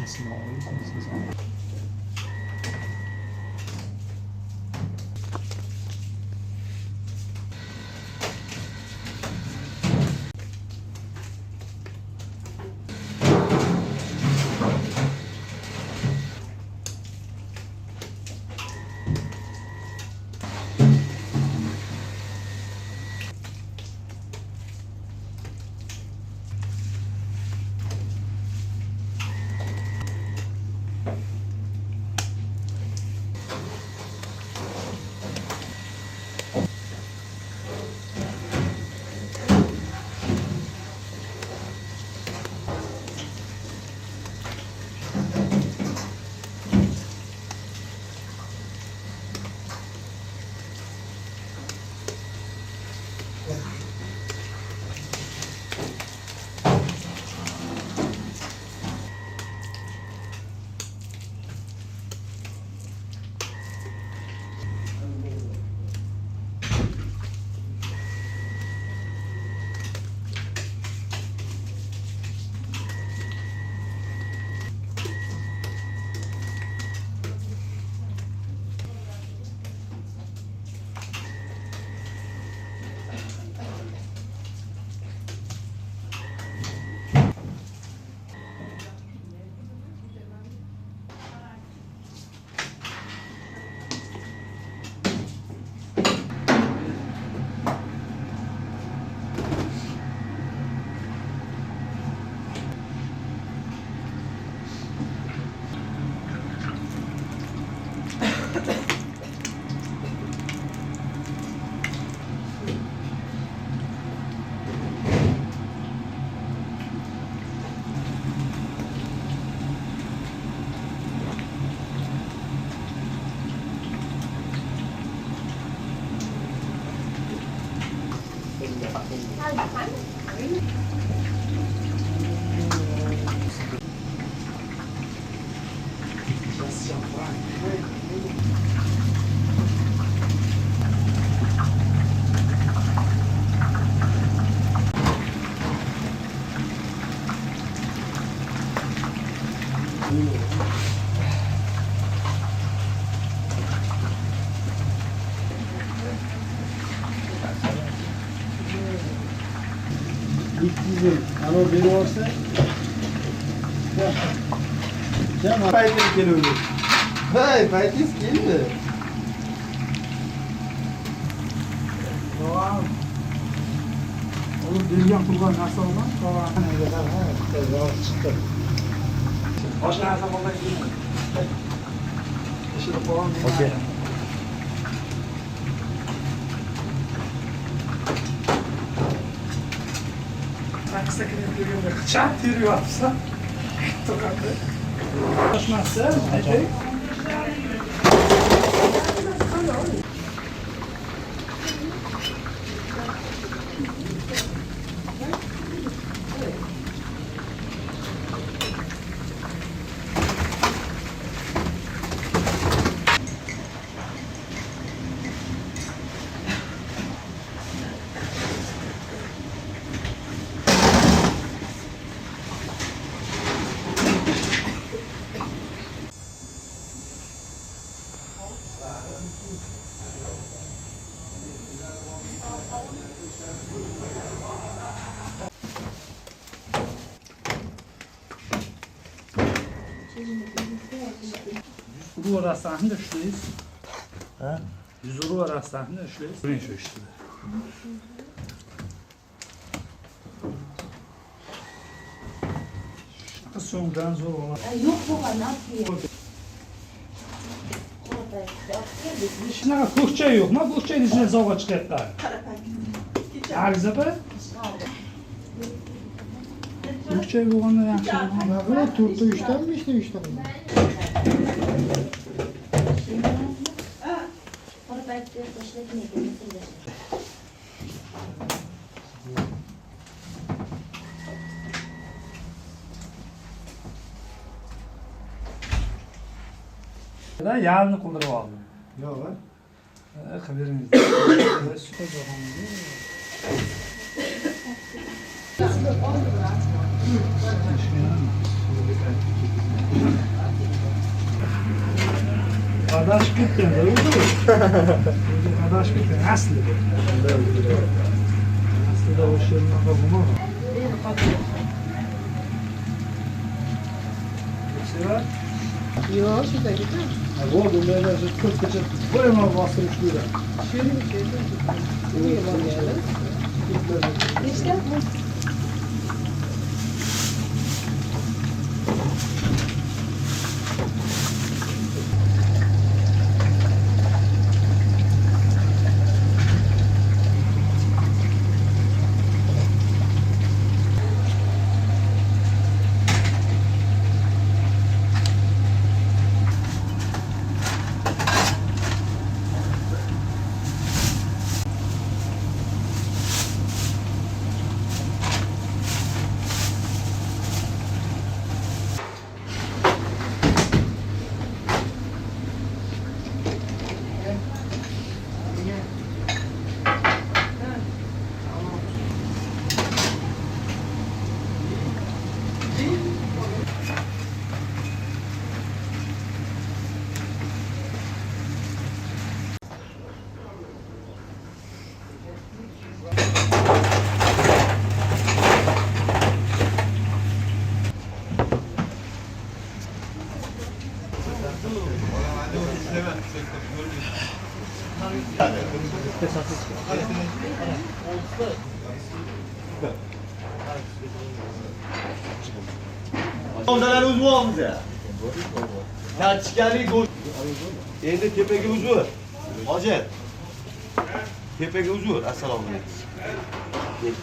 small pieces on it. Gittim. Ano biri varsa. Sen paytis geliyor. Hay paytis geldi. Wow. Oğlum dünya kurban nasıl olmaz? Kovan ne kadar ha? Tezgah çıktı. Başka her zaman da gidiyor. İşte kovan ne? Okey. Ben sakın yapıyorum. Çat yürüyor yapsa. Tokatlı. Başmazsa hadi. Bu arasında şuradayız. Ha? 100 euro arasında şuradayız. Buraya şu işte. Sonradan zor olan. Yok baba ne yapıyor? Şimdi Kürtçe yok mu? Kürtçe'nin içine zavga çıkartlar. Arıza be? Kürtçe yok onu yaxshi. Böyle turta üçten mi işte üçten mi? Yarını kıldırıp aldım. Yok lan. Haberiniz. Süper zamanı. Kardeş bitti de oldu. Kardeş bitti. Aslı bu. Aslı da o şeyin adamı. Sever. Yok şurada gidiyor. Bu bunlar da çok kaçak. Koyma bastırmış burada. Şöyle bir şey. Bu yalan yani. İşte bu. Ondan uzun olmuş ya. Ya çıkarıyı koy. Endi tepaga uzun. Hojat. Tepaga uzun. Assalomu alaykum. Yetdi.